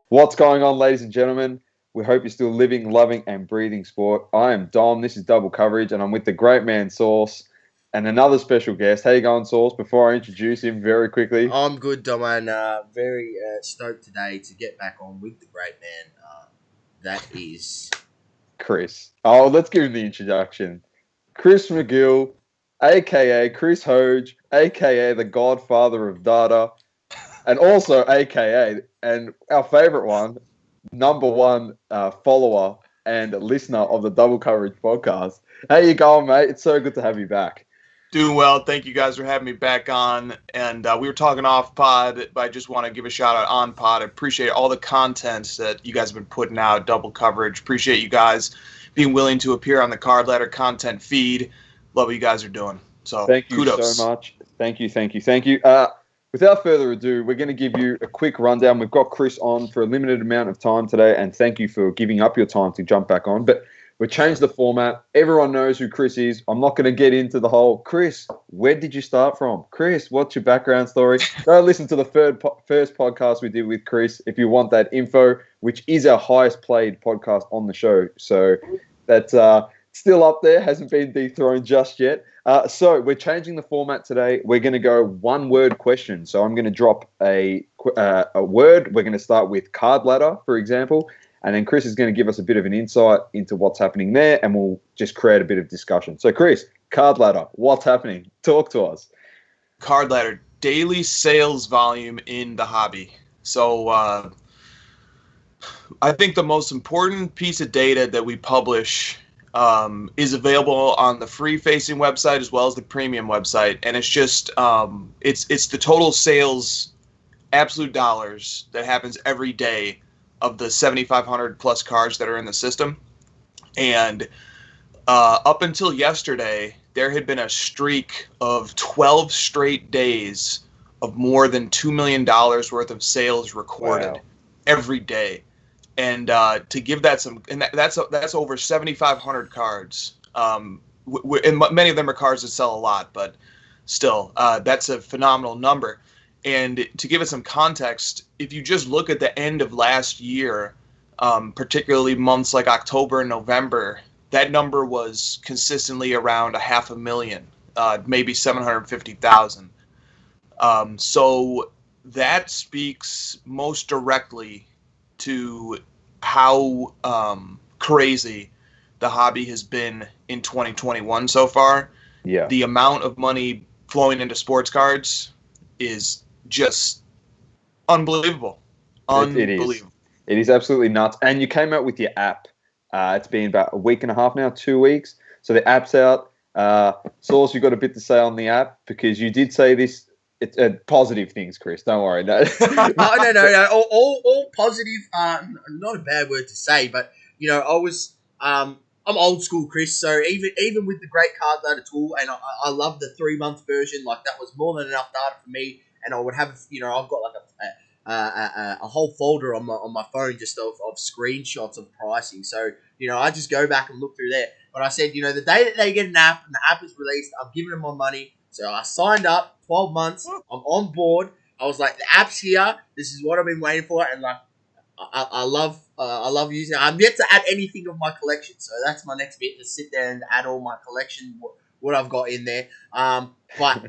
What's going on, ladies and gentlemen? We hope you're still living, loving, and breathing sport. I am Dom. This is Double Coverage, and I'm with the great man Sauce and another special guest. How you going, Sauce? Before I introduce him very quickly, I'm good, Dom, and very stoked today to get back on with the great man. That is Chris. Oh, let's give him the introduction. Chris McGill, aka Chris Hoge, aka the Godfather of Data, and also aka, and our favorite one, number one follower and listener of the Double Coverage podcast. How you going, mate? It's so good to have you back. Doing well. Thank you guys for having me back on. And we were talking off pod, but I just want to give a shout out on pod. I appreciate all the content that you guys have been putting out, Double Coverage. Appreciate you guys being willing to appear on the Card Ladder content feed. Love what you guys are doing. So Thank you kudos. so much. Thank you. Without further ado, we're going to give you a quick rundown. We've got Chris on for a limited amount of time today, and thank you for giving up your time to jump back on. But we changed the format. Everyone knows who Chris is. I'm not going to get into the whole, Chris, where did you start from? Chris, what's your background story? Go listen to the first podcast we did with Chris if you want that info, which is our highest played podcast on the show. So that's still up there, hasn't been dethroned just yet. So we're changing the format today. We're going to go one-word question. So I'm going to drop a word. We're going to start with card ladder, for example. And then Chris is going to give us a bit of an insight into what's happening there, and we'll just create a bit of discussion. So, Chris, card ladder, what's happening? Talk to us. Card Ladder, daily sales volume in the hobby. So I think the most important piece of data that we publish is available on the free-facing website as well as the premium website, and it's just it's the total sales, absolute dollars that happens every day of the 7,500 plus cards that are in the system. And up until yesterday, there had been a streak of 12 straight days of more than $2 million worth of sales recorded every day. And to give that some, and that's over 7,500 cards. And many of them are cards that sell a lot, but still, that's a phenomenal number. And to give it some context, if you just look at the end of last year, particularly months like October and November, that number was consistently around 500,000, maybe 750,000. So that speaks most directly to how crazy the hobby has been in 2021 so far. Yeah. The amount of money flowing into sports cards is just unbelievable. Unbelievable. It is absolutely nuts. And you came out with your app. It's been about a week and a half now, 2 weeks. So the app's out. Sauce, you've got a bit to say on the app because you did say this. It's positive things, Chris. Don't worry. No. no. All positive. Not a bad word to say, but I'm old school, Chris. So even with the great card ladder tool, and I love the 3-month version. Like that was more than enough data for me. And I would have, I've got like a whole folder on my phone just of screenshots of pricing. So, I just go back and look through there. But I said, the day that they get an app and the app is released, I'm giving them my money. So I signed up, 12 months. I'm on board. I was like, the app's here. This is what I've been waiting for. And like, I love using it. I'm yet to add anything of my collection. So that's my next bit, to sit there and add all my collection, what I've got in there. But,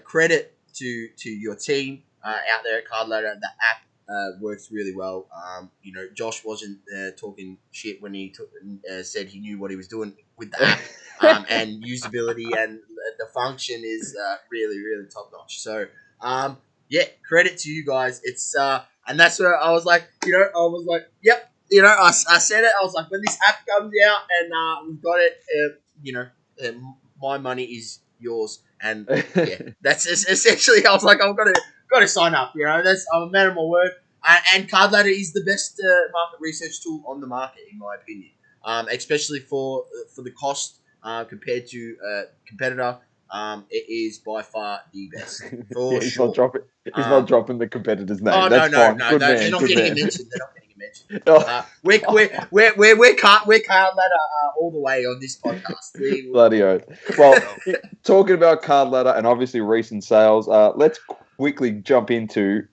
credit to your team out there at Card Ladder. The app works really well. Josh wasn't talking shit when he said he knew what he was doing with the app, and usability and the function is really, really top notch. So, credit to you guys. It's and that's where I was like, yep. I said it. I was like, when this app comes out and we've got it, my money is yours. And that's essentially. I was like, I've got to sign up. I'm a man of my word. And Card Ladder is the best market research tool on the market, in my opinion. Especially for the cost compared to a competitor. It is by far the best. For He's sure. not dropping the competitor's name. Oh, That's no. fine. Good man, They're not good getting man. mentioned. We're Card Ladder all the way on this podcast. Bloody oath. Well, talking about Card Ladder and obviously recent sales, let's quickly jump into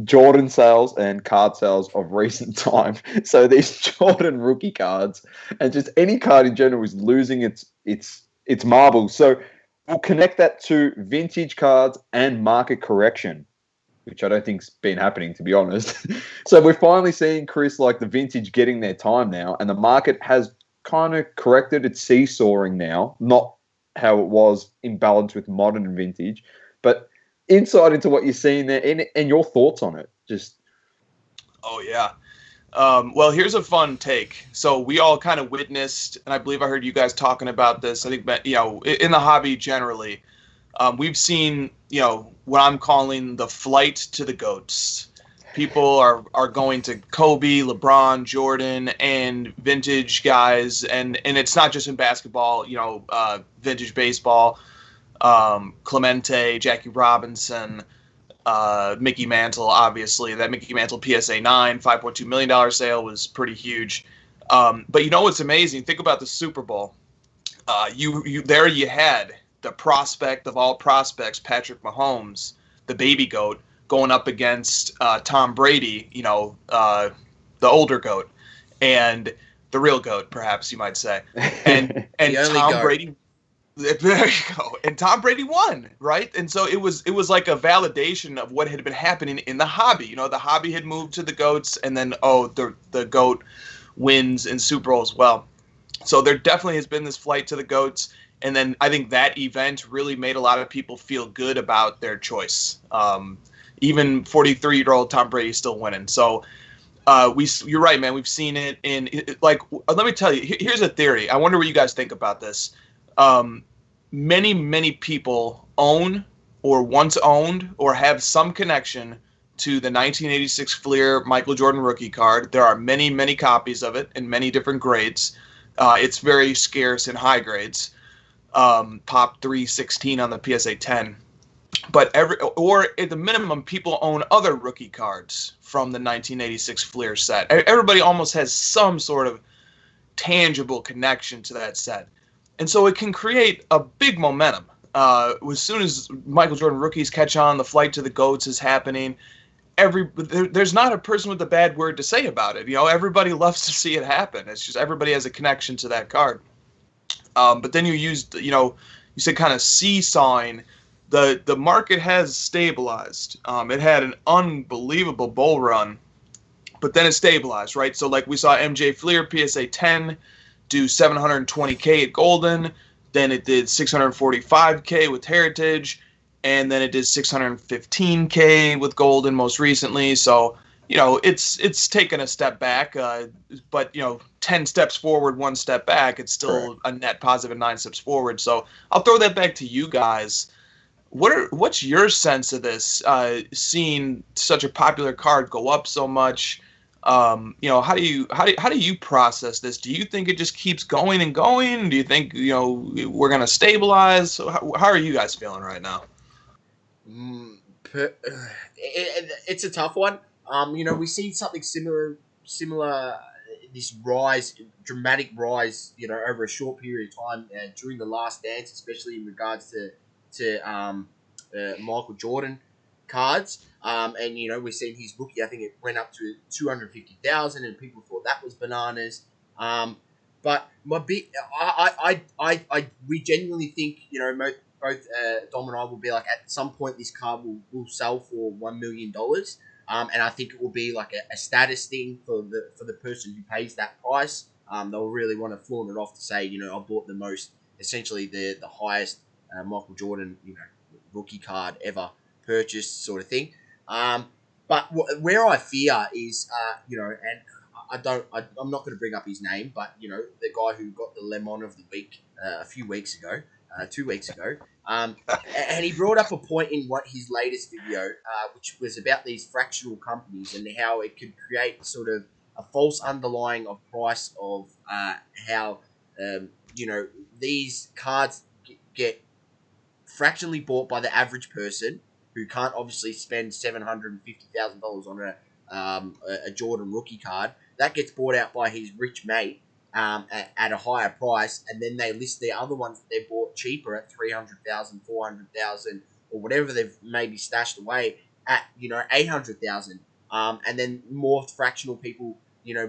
Jordan sales and card sales of recent time. So these Jordan rookie cards and just any card in general is losing its marbles. So we'll connect that to vintage cards and market correction, which I don't think's been happening, to be honest. So we're finally seeing, Chris, like the vintage getting their time now, and the market has kind of corrected. It's seesawing now, not how it was in balance with modern and vintage, but insight into what you're seeing there and your thoughts on it. Just Oh yeah. Well, here's a fun take. So we all kind of witnessed, and I believe I heard you guys talking about this. I think, in the hobby generally, we've seen, what I'm calling the flight to the GOATs. People are going to Kobe, LeBron, Jordan, and vintage guys, and it's not just in basketball. Vintage baseball, Clemente, Jackie Robinson. Mickey Mantle, obviously. That Mickey Mantle PSA 9, $5.2 million sale was pretty huge. But you know what's amazing? Think about the Super Bowl. You had the prospect of all prospects, Patrick Mahomes, the baby GOAT, going up against Tom Brady, the older GOAT, and the real GOAT, perhaps you might say. And Tom GOAT. Brady. There you go. And Tom Brady won, right? And so it was like a validation of what had been happening in the hobby. The hobby had moved to the GOATs, and then the GOAT wins in Super Bowl as well. So there definitely has been this flight to the GOATs, and then I think that event really made a lot of people feel good about their choice. Even 43-year-old Tom Brady still winning. So you're right, man. We've seen it let me tell you. Here's a theory. I wonder what you guys think about this. Many people own or once owned or have some connection to the 1986 Fleer Michael Jordan rookie card. There are many copies of it in many different grades. It's very scarce in high grades. Pop 316 on the PSA 10. But at the minimum, people own other rookie cards from the 1986 Fleer set. Everybody almost has some sort of tangible connection to that set. And so it can create a big momentum. As soon as Michael Jordan rookies catch on, the flight to the GOATs is happening. There's not a person with a bad word to say about it. Everybody loves to see it happen. It's just everybody has a connection to that card. But then you said kind of seesawing. The market has stabilized. It had an unbelievable bull run, but then it stabilized, right? So like we saw MJ Fleer PSA 10 do 720K at Golden, then it did 645K with Heritage, and then it did 615K with Golden most recently. So, it's taken a step back, but 10 steps forward, 1 step back, it's still a net positive 9 steps forward. So I'll throw that back to you guys. What's your sense of this? Seeing such a popular card go up so much. How do you process this? Do you think it just keeps going and going? Do you think we're gonna stabilize? How are you guys feeling right now? It's a tough one. We've seen something similar. This dramatic rise, over a short period of time during the Last Dance, especially in regards to Michael Jordan cards. And we've seen his rookie. I think it went up to 250,000, and people thought that was bananas. But we genuinely think both Dom and I will be like, at some point this card will sell for $1 million. And I think it will be like a status thing for the person who pays that price. They'll really want to flaunt it off to say, I bought the most, essentially the highest Michael Jordan, rookie card ever purchased, sort of thing. But where I fear is, and I'm not going to bring up his name, but the guy who got the Lemon of the Week a few weeks ago, 2 weeks ago, and he brought up a point in his latest video, which was about these fractional companies and how it could create sort of a false underlying of price of how these cards get fractionally bought by the average person who can't obviously spend $750,000 on a Jordan rookie card. That gets bought out by his rich mate at a higher price, and then they list the other ones that they bought cheaper at $300,000, $400,000, or whatever they've maybe stashed away at 800,000, and then more fractional people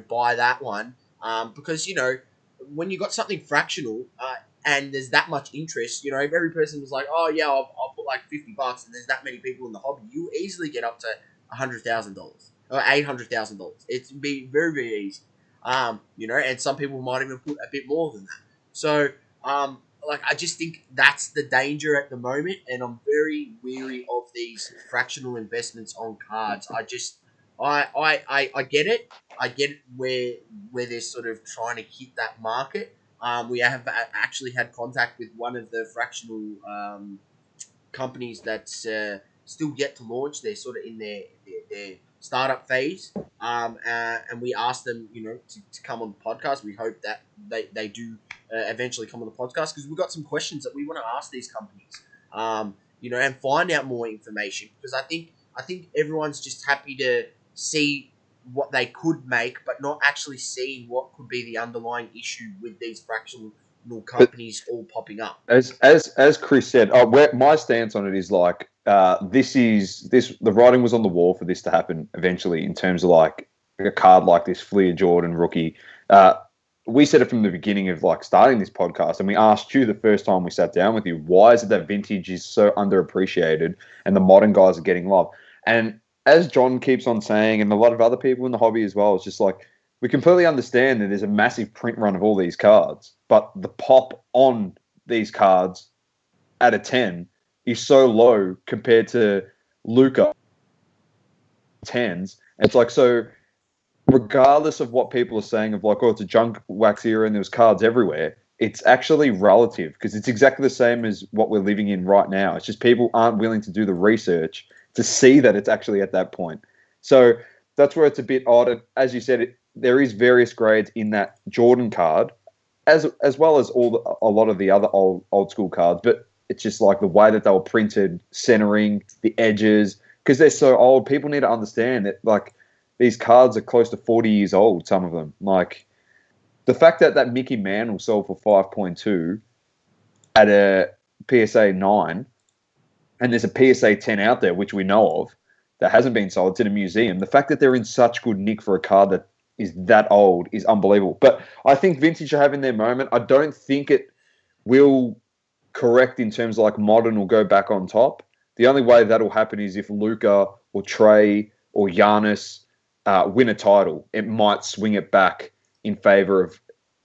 buy that one, because when you got something fractional, and there's that much interest, if every person was like, oh yeah, I'll put like $50, and there's that many people in the hobby, you easily get up to $100,000 or $800,000. It'd be very, very easy. And some people might even put a bit more than that. So, I just think that's the danger at the moment, and I'm very weary of these fractional investments on cards. I get it. I get where they're sort of trying to hit that market. We have actually had contact with one of the fractional companies that's still yet to launch. They're sort of in their startup phase, and we asked them, to come on the podcast. We hope that they do eventually come on the podcast, because we've got some questions that we want to ask these companies, and find out more information, because I think everyone's just happy to see what they could make, but not actually seeing what could be the underlying issue with these fractional companies all popping up. As Chris said, my stance on it is like, the writing was on the wall for this to happen eventually, in terms of like a card like this Fleer Jordan rookie. We said it from the beginning of like starting this podcast, and we asked you the first time we sat down with you, why is it that vintage is so underappreciated and the modern guys are getting love? And as John keeps on saying, and a lot of other people in the hobby as well, it's just like, we completely understand that there's a massive print run of all these cards, but the pop on these cards out of 10 is so low compared to Luka 10s. It's like, so regardless of what people are saying of like, oh, it's a junk wax era and there's cards everywhere, it's actually relative, because it's exactly the same as what we're living in right now. It's just people aren't willing to do the research to see that it's actually at that point. So that's where it's a bit odd. And as you said, there is various grades in that Jordan card, as well as a lot of the other old school cards. But it's just like the way that they were printed, centering, the edges, because they're so old. People need to understand that like these cards are close to 40 years old, some of them. Like the fact that Mickey Mantle sold for 5.2 at a PSA 9, and there's a PSA 10 out there, which we know of, that hasn't been sold. It's in a museum. The fact that they're in such good nick for a card that is that old is unbelievable. But I think vintage are having their moment. I don't think it will correct in terms of like modern will go back on top. The only way that'll happen is if Luka or Trey or Giannis win a title. It might swing it back in favor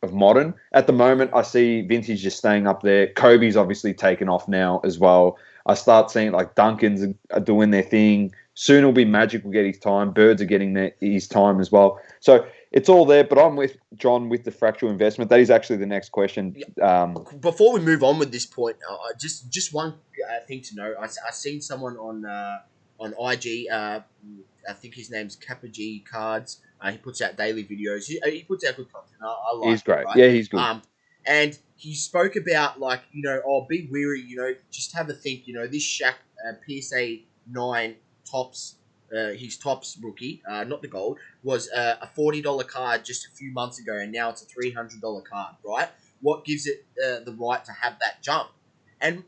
of modern. At the moment, I see vintage just staying up there. Kobe's obviously taken off now as well. I start seeing like Duncan's are doing their thing. Soon it'll be Magic will get his time. Birds are getting his time as well. So it's all there, but I'm with John with the fractional investment. That is actually the next question. Before we move on with this point, just one thing to know. I seen someone on IG. I think his name's Kappa G Cards. He puts out daily videos. He puts out good content. I like. He's great. Right? Yeah, he's good. And he spoke about like be wary. Just have a think. This Shaq PSA 9 tops. His tops rookie, not the gold, was a $40 card just a few months ago, and now it's a $300 card, right? What gives it the right to have that jump? And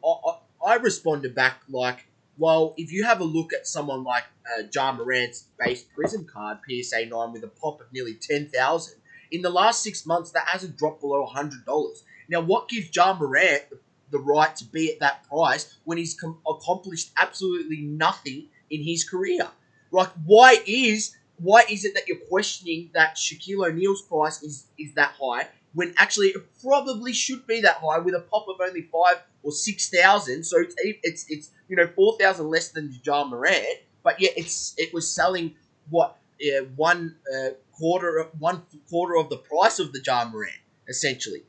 I responded back like, well, if you have a look at someone like Ja Morant's base Prism card, PSA 9, with a pop of nearly 10,000, in the last 6 months, that hasn't dropped below $100. Now, what gives Ja Morant the right to be at that price when he's accomplished absolutely nothing in his career? Like, why is it that you're questioning that Shaquille O'Neal's price is that high when actually it probably should be that high with a pop of only 5,000 or 6,000? So it's 4,000 less than Ja Morant, but yet it was selling one quarter of the price of the Ja Morant essentially.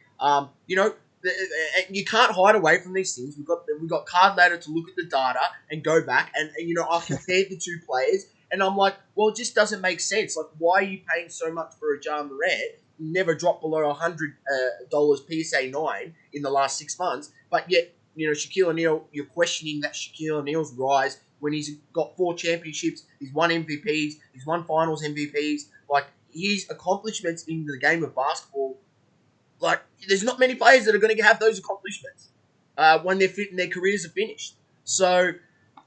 You can't hide away from these things. We've got Card Ladder to look at the data and go back and I compared the two players and I'm like, well, it just doesn't make sense. Like, why are you paying so much for a Ja Morant? Never dropped below $100 PSA 9 in the last 6 months, but yet Shaquille O'Neal, you're questioning that Shaquille O'Neal's rise when he's got 4 championships, he's won MVPs, he's won Finals MVPs. Like, his accomplishments in the game of basketball. Like, there's not many players that are going to have those accomplishments when their careers are finished. So,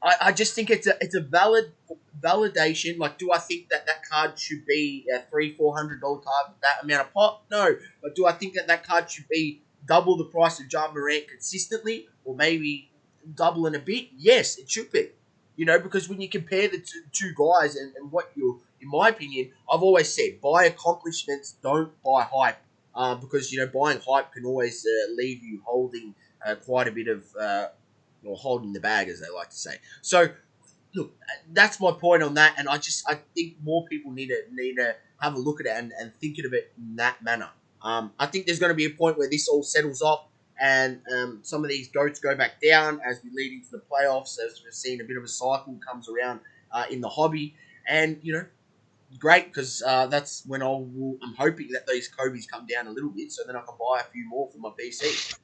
I just think it's a valid validation. Like, do I think that card should be a $300-400 card with that amount of pop? No. But do I think that card should be double the price of Ja Morant consistently, or maybe double and a bit? Yes, it should be. Because when you compare the two guys and what in my opinion, I've always said, buy accomplishments, don't buy hype. Because, buying hype can always leave you holding quite a bit of, or holding the bag, as they like to say. So, look, that's my point on that, and I think more people need to have a look at it and think of it in that manner. I think there's going to be a point where this all settles off, and some of these goats go back down as we lead into the playoffs, as we've seen a bit of a cycle comes around in the hobby, and great, because that's when I'm hoping that these Kobe's come down a little bit, so then I can buy a few more for my PC.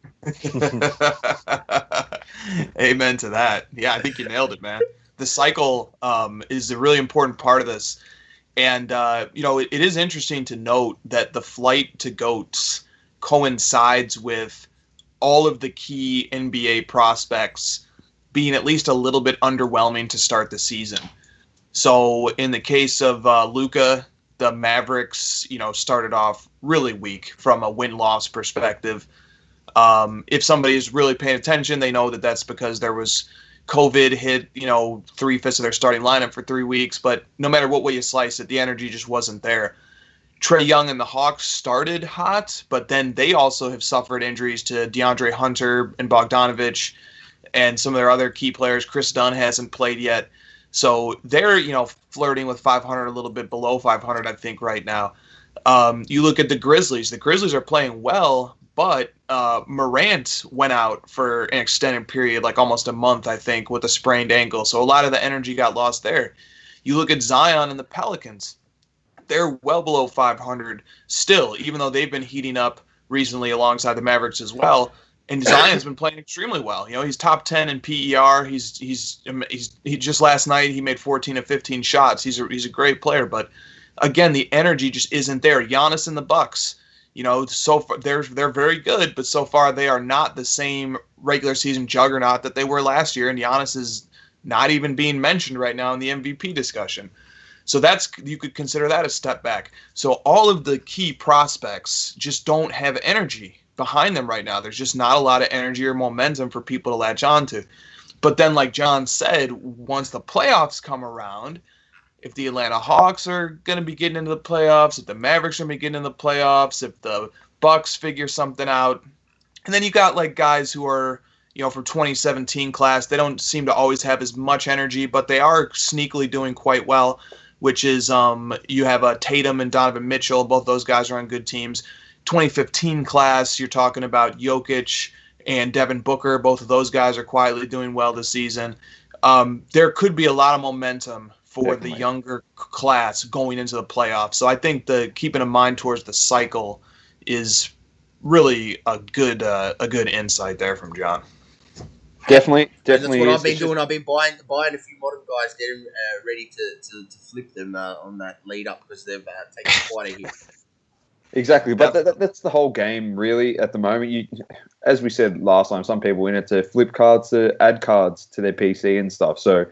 Amen to that. Yeah, I think you nailed it, man. The cycle is a really important part of this. And, it is interesting to note that the flight to GOATs coincides with all of the key NBA prospects being at least a little bit underwhelming to start the season. So in the case of Luka, the Mavericks, started off really weak from a win-loss perspective. If somebody is really paying attention, they know that that's because there was COVID hit, 3/5 of their starting lineup for 3 weeks. But no matter what way you slice it, the energy just wasn't there. Trae Young and the Hawks started hot, but then they also have suffered injuries to DeAndre Hunter and Bogdanovich and some of their other key players. Chris Dunn hasn't played yet. So they're, flirting with 500, a little bit below 500, I think, right now. You look at the Grizzlies. The Grizzlies are playing well, but Morant went out for an extended period, like almost a month, I think, with a sprained ankle. So a lot of the energy got lost there. You look at Zion and the Pelicans. They're well below 500 still, even though they've been heating up recently alongside the Mavericks as well. And Zion's been playing extremely well. He's top 10 in PER. He just last night he made 14 of 15 shots. He's a great player, but again, the energy just isn't there. Giannis and the Bucks, so far they're very good, but so far they are not the same regular season juggernaut that they were last year, and Giannis is not even being mentioned right now in the MVP discussion. So you could consider that a step back. So all of the key prospects just don't have energy behind them right now. There's just not a lot of energy or momentum for people to latch on to. But then, like John said, once the playoffs come around, if the Atlanta Hawks are going to be getting into the playoffs, if the Mavericks are going to be getting into the playoffs, if the Bucks figure something out, and then you got like guys who are, from 2017 class, they don't seem to always have as much energy, but they are sneakily doing quite well, which is you have Tatum and Donovan Mitchell. Both those guys are on good teams. 2015 class, you're talking about Jokic and Devin Booker. Both of those guys are quietly doing well this season. There could be a lot of momentum for the younger class going into the playoffs. So I think keeping in mind towards the cycle is really a good insight there from John. Definitely. That's what I've been doing. I've been buying a few modern guys, getting ready to flip them on that lead up, because they've taken quite a hit. Exactly, but that's the whole game, really, at the moment. As we said last time, some people in it to flip cards, to add cards to their PC and stuff. So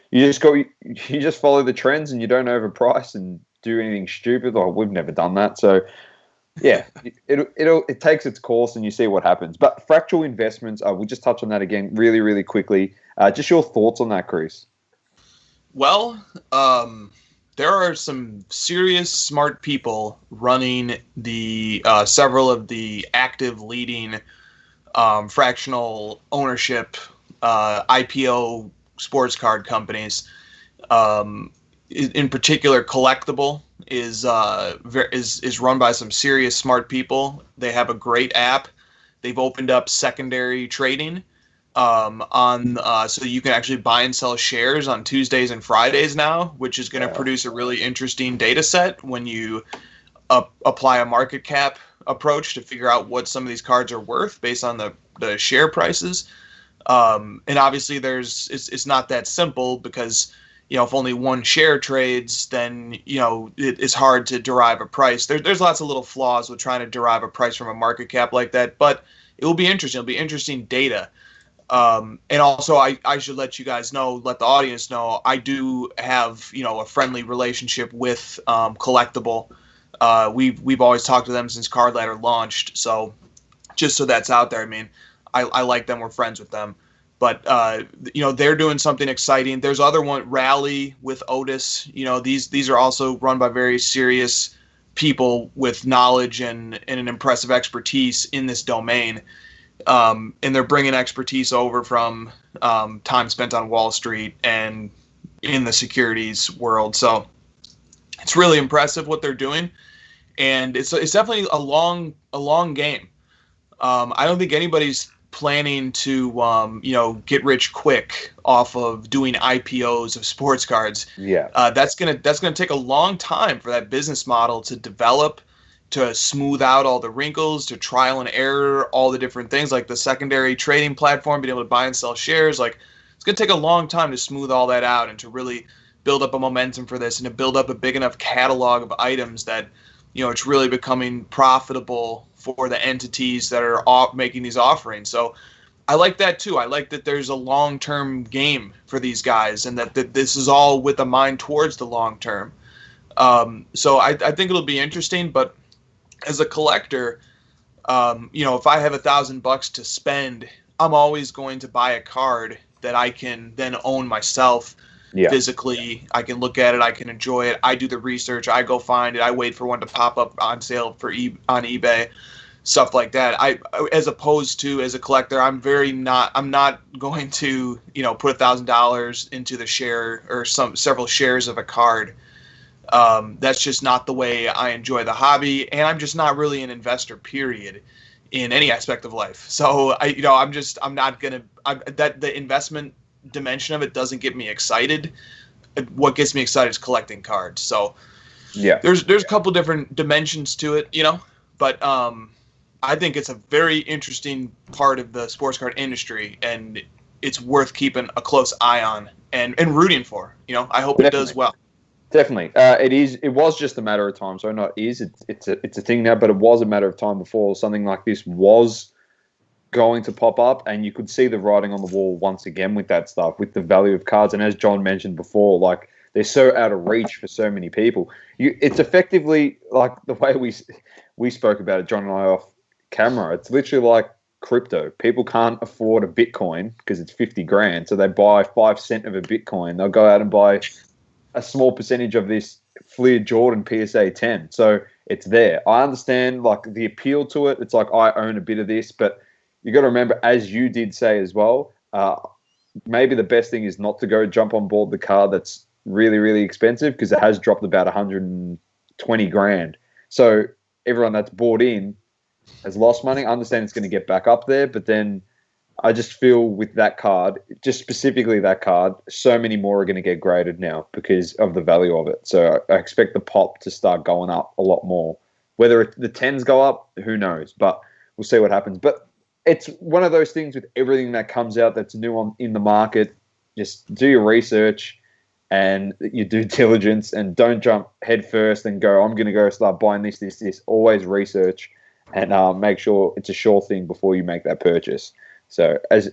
you just follow the trends, and you don't overprice and do anything stupid. Like, we've never done that. So yeah, it takes its course, and you see what happens. But fractal investments, we'll just touch on that again really, really quickly. Just your thoughts on that, Chris? Well, there are some serious smart people running the several of the active leading fractional ownership IPO sports card companies. In particular, Collectible is run by some serious smart people. They have a great app. They've opened up secondary trading so you can actually buy and sell shares on Tuesdays and Fridays now, which is going to produce a really interesting data set when you apply a market cap approach to figure out what some of these cards are worth based on the share prices. And obviously it's not that simple, because if only one share trades, then it's hard to derive a price. There's lots of little flaws with trying to derive a price from a market cap like that, but it will be interesting. It'll be interesting data. And also, I should let you guys know, let the audience know, I do have, a friendly relationship with Collectible. We've always talked to them since Card Ladder launched. So just so that's out there, I mean, I like them. We're friends with them. But, they're doing something exciting. There's other one, Rally with Otis. These are also run by very serious people with knowledge and an impressive expertise in this domain. And they're bringing expertise over from time spent on Wall Street and in the securities world. So it's really impressive what they're doing, and it's definitely a long game. I don't think anybody's planning to get rich quick off of doing IPOs of sports cards. Yeah, that's gonna take a long time for that business model to develop, to smooth out all the wrinkles, to trial and error all the different things, like the secondary trading platform, being able to buy and sell shares. Like, it's going to take a long time to smooth all that out and to really build up a momentum for this and to build up a big enough catalog of items that, it's really becoming profitable for the entities that are making these offerings. So I like that too. I like that there's a long-term game for these guys, and that this is all with a mind towards the long term. So I think it'll be interesting, but as a collector, if I have $1,000 to spend, I'm always going to buy a card that I can then own myself physically. I can look at it, I can enjoy it. I do the research, I go find it, I wait for one to pop up on sale on eBay, stuff like that. As opposed to, as a collector, I'm not going to put $1,000 into the share or several shares of a card. That's just not the way I enjoy the hobby, and I'm just not really an investor, period, in any aspect of life. So the investment dimension of it doesn't get me excited. What gets me excited is collecting cards. So there's a couple different dimensions to it, but I think it's a very interesting part of the sports card industry, and it's worth keeping a close eye on and rooting for. I hope it does well. Definitely. It was just a matter of time. So not is. It's a thing now, but it was a matter of time before something like this was going to pop up, and you could see the writing on the wall once again with that stuff, with the value of cards. And as John mentioned before, like, they're so out of reach for so many people. It's effectively like the way we spoke about it, John and I, off camera. It's literally like crypto. People can't afford a Bitcoin because it's 50 grand, so they buy 5 cents of a Bitcoin. They'll go out and buy a small percentage of this Fleer Jordan PSA 10. So it's there. I understand like the appeal to it. It's like, I own a bit of this, but you got to remember, as you did say as well, maybe the best thing is not to go jump on board the card that's really, really expensive, because it has dropped about 120 grand. So everyone that's bought in has lost money. I understand it's going to get back up there, but then I just feel with that card, just specifically that card, so many more are going to get graded now because of the value of it. So I expect the pop to start going up a lot more. Whether the 10s go up, who knows? But we'll see what happens. But it's one of those things with everything that comes out that's new in the market. Just do your research and your due diligence, and don't jump head first and go, I'm going to go start buying this. Always research and make sure it's a sure thing before you make that purchase. So, as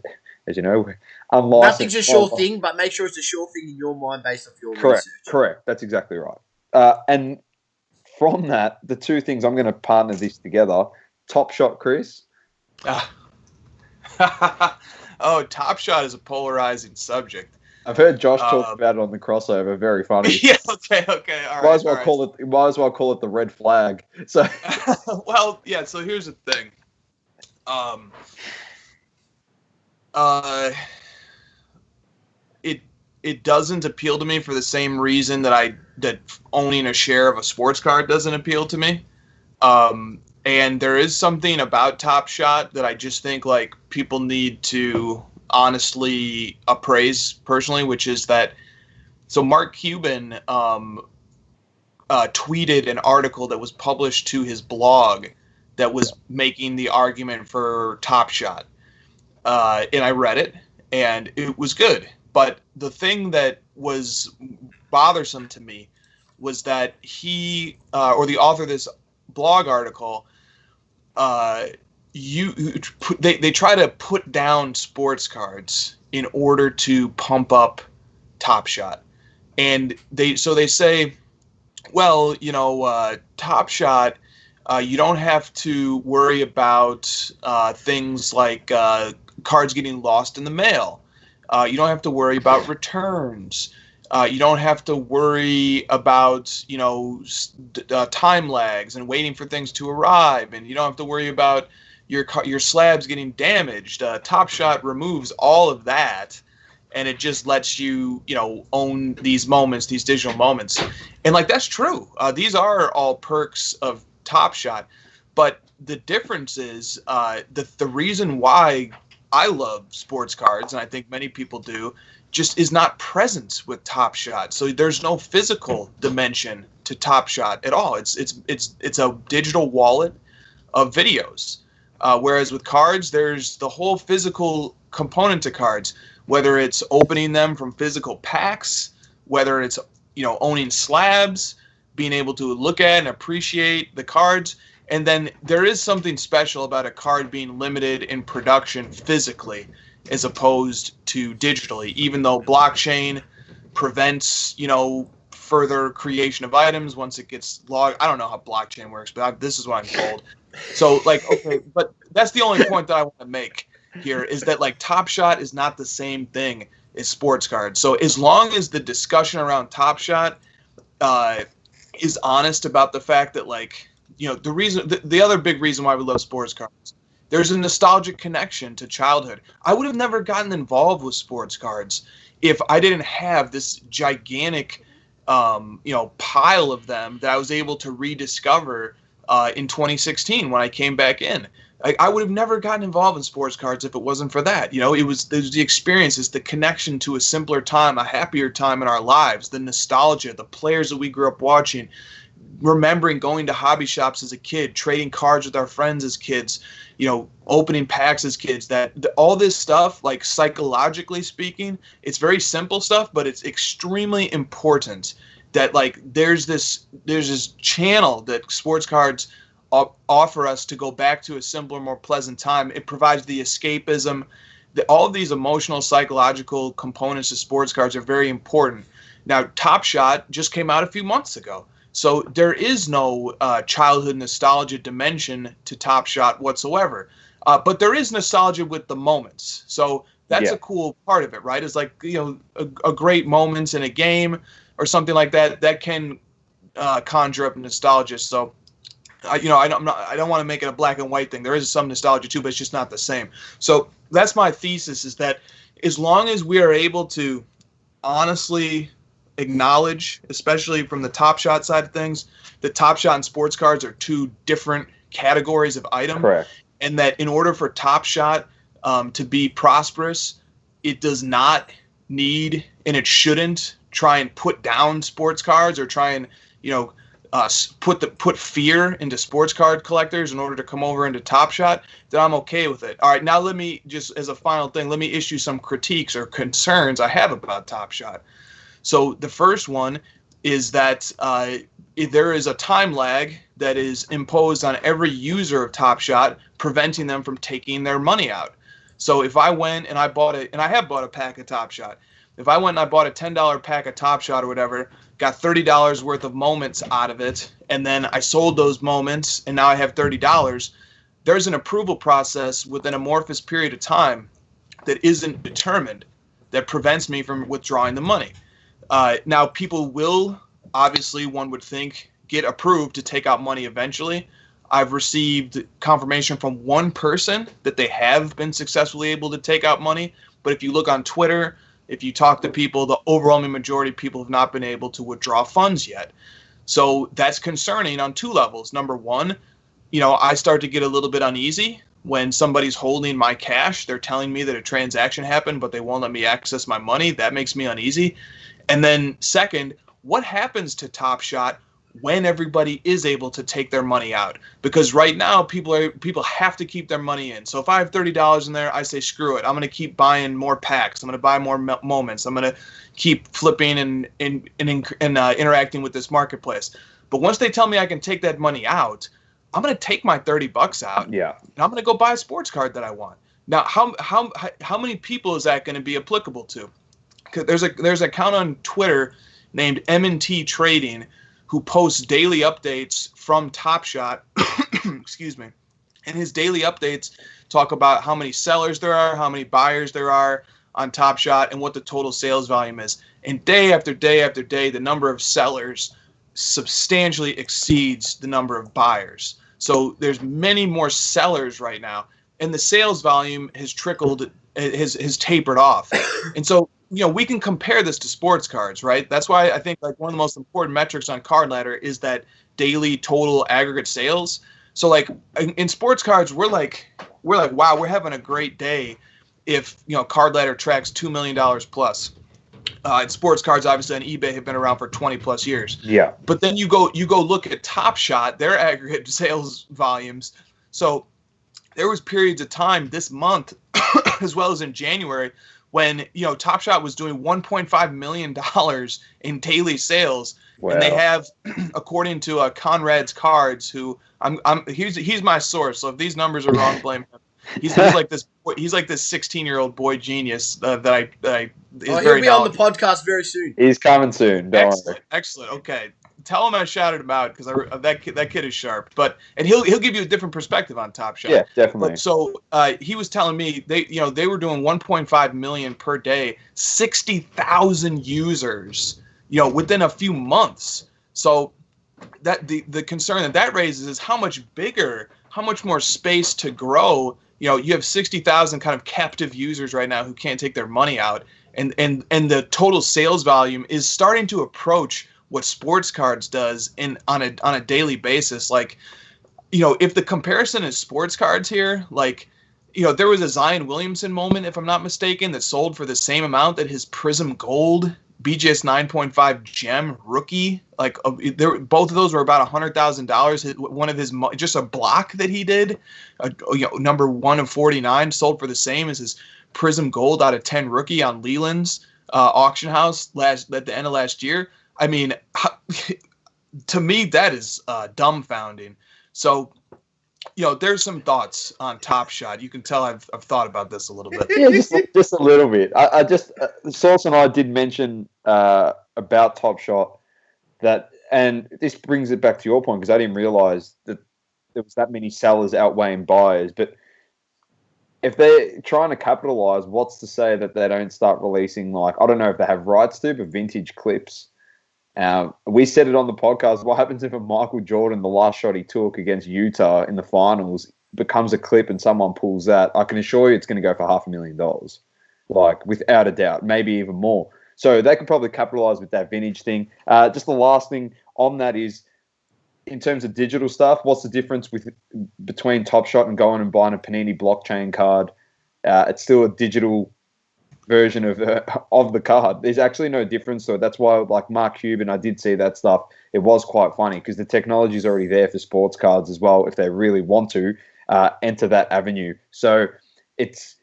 you know, unlicensed. Nothing's a sure thing, but make sure it's a sure thing in your mind based off your research. Correct. That's exactly right. And from that, the two things, I'm going to partner this together. Top Shot, Chris. Oh, Top Shot is a polarizing subject. I've heard Josh talk about it on the crossover. Very funny. Yeah. Okay. All right. Might as well call it the red flag. So. Well, yeah. So here's the thing. It doesn't appeal to me for the same reason that owning a share of a sports card doesn't appeal to me. And there is something about Top Shot that I just think like people need to honestly appraise personally, which is that. So Mark Cuban tweeted an article that was published to his blog that was making the argument for Top Shot. And I read it, and it was good. But the thing that was bothersome to me was that he, or the author of this blog article, they try to put down sports cards in order to pump up Top Shot, and they say, well, Top Shot, you don't have to worry about things like cards getting lost in the mail. You don't have to worry about returns. You don't have to worry about time lags and waiting for things to arrive, and you don't have to worry about your slabs getting damaged. Top Shot removes all of that, and it just lets you own these moments, these digital moments, and that's true. These are all perks of Top Shot, but the difference is the reason why I love sports cards, and I think many people do, just is not present with Top Shot. So there's no physical dimension to Top Shot at all. It's a digital wallet of videos. Whereas with cards, there's the whole physical component to cards, whether it's opening them from physical packs, whether it's owning slabs, being able to look at and appreciate the cards. And then there is something special about a card being limited in production physically as opposed to digitally, even though blockchain prevents, further creation of items once it gets logged. I don't know how blockchain works, but this is what I'm told. So, okay, but that's the only point that I want to make here is that, Top Shot is not the same thing as sports cards. So as long as the discussion around Top Shot is honest about the fact that, the other big reason why we love sports cards, there's a nostalgic connection to childhood. I would have never gotten involved with sports cards if I didn't have this gigantic, pile of them that I was able to rediscover in 2016 when I came back in. I would have never gotten involved in sports cards if it wasn't for that. It was the experiences, the connection to a simpler time, a happier time in our lives, the nostalgia, the players that we grew up watching, remembering going to hobby shops as a kid, trading cards with our friends as kids, opening packs as kids, all this stuff, psychologically speaking, it's very simple stuff, but it's extremely important that there's this channel that sports cards offer us to go back to a simpler, more pleasant time. It provides the escapism. All of these emotional, psychological components of sports cards are very important. Now, Top Shot just came out a few months ago. So there is no childhood nostalgia dimension to Top Shot whatsoever. But there is nostalgia with the moments. So that's a cool part of it, right? It's a great moments in a game or something like that that can conjure up nostalgia. So, I don't want to make it a black and white thing. There is some nostalgia too, but it's just not the same. So that's my thesis, is that as long as we are able to honestly acknowledge, especially from the Top Shot side of things, that Top Shot and sports cards are two different categories of item. Correct. And that in order for Top Shot to be prosperous, it does not need, and it shouldn't try and put down sports cards or try and put fear into sports card collectors in order to come over into Top Shot, then I'm okay with it. All right, now let me just, as a final thing, let me issue some critiques or concerns I have about Top Shot. So the first one is that there is a time lag that is imposed on every user of Top Shot, preventing them from taking their money out. So if I went and I bought and I have bought a pack of Top Shot. If I went and I bought a $10 pack of Top Shot or whatever, got $30 worth of moments out of it, and then I sold those moments, and now I have $30, there's an approval process with an amorphous period of time that isn't determined that prevents me from withdrawing the money. Now, people will, obviously, one would think, get approved to take out money eventually. I've received confirmation from one person that they have been successfully able to take out money, but if you look on Twitter, if you talk to people, the overwhelming majority of people have not been able to withdraw funds yet. So that's concerning on two levels. Number one, I start to get a little bit uneasy when somebody's holding my cash. They're telling me that a transaction happened, but they won't let me access my money. That makes me uneasy. And then second, what happens to Top Shot when everybody is able to take their money out? Because right now people have to keep their money in. So if I have $30 in there, I say screw it. I'm going to keep buying more packs. I'm going to buy more moments. I'm going to keep flipping and interacting with this marketplace. But once they tell me I can take that money out, I'm going to take my $30 out, and I'm going to go buy a sports card that I want. Now, how many people is that going to be applicable to? Because there's an account on Twitter named M&T Trading who posts daily updates from Top Shot. Excuse me. And his daily updates talk about how many sellers there are, how many buyers there are on Top Shot, and what the total sales volume is. And day after day after day, the number of sellers substantially exceeds the number of buyers. So there's many more sellers right now, and the sales volume has has tapered off. And so, we can compare this to sports cards, right? That's why I think like one of the most important metrics on Card Ladder is that daily total aggregate sales. So like in sports cards, we're like, wow, we're having a great day if Card Ladder tracks $2 million plus. And sports cards, obviously, on eBay have been around for 20 plus years. Yeah. But then you go look at Top Shot, their aggregate sales volumes. So there was periods of time this month, as well as in January, when Top Shot was doing $1.5 million in daily sales. Wow. And they have, according to Conrad's Cards, who he's my source. So if these numbers are wrong, blame him. He's like this 16-year-old boy genius that I he'll be on the podcast very soon. He's coming soon. Excellent. Okay, tell him I shouted him out because that kid is sharp. And he'll give you a different perspective on Top Shot. Yeah, definitely. So he was telling me they were doing 1.5 million per day, 60,000 users, within a few months. So that the concern that raises is how much more space to grow. You have 60,000 kind of captive users right now who can't take their money out, and the total sales volume is starting to approach what sports cards does on a daily basis. Like, if the comparison is sports cards here, like, there was a Zion Williamson moment, if I'm not mistaken, that sold for the same amount that his Prism Gold BGS 9.5 gem rookie, like both of those were about $100,000. One of his, just a block that he did, number 1 of 49, sold for the same as his Prism Gold out of 10 rookie on Leland's auction house at the end of last year. I mean, to me that is dumbfounding. So, there's some thoughts on Top Shot. You can tell I've thought about this a little bit. Yeah, just a little bit. I just Sauce and I did mention about Top Shot that, and this brings it back to your point because I didn't realize that there was that many sellers outweighing buyers. But if they're trying to capitalize, what's to say that they don't start releasing, like, I don't know if they have rights to, but vintage clips. We said it on the podcast. What happens if a Michael Jordan, the last shot he took against Utah in the finals, becomes a clip and someone pulls that? I can assure you it's going to go for $500,000, like without a doubt, maybe even more. So they could probably capitalize with that vintage thing. Just the last thing on that is, in terms of digital stuff, what's the difference between Top Shot and going and buying a Panini blockchain card? It's still a digital version of the card. There's actually no difference. So that's why, like Mark Cuban, I did see that stuff. It was quite funny because the technology is already there for sports cards as well if they really want to enter that avenue. So it's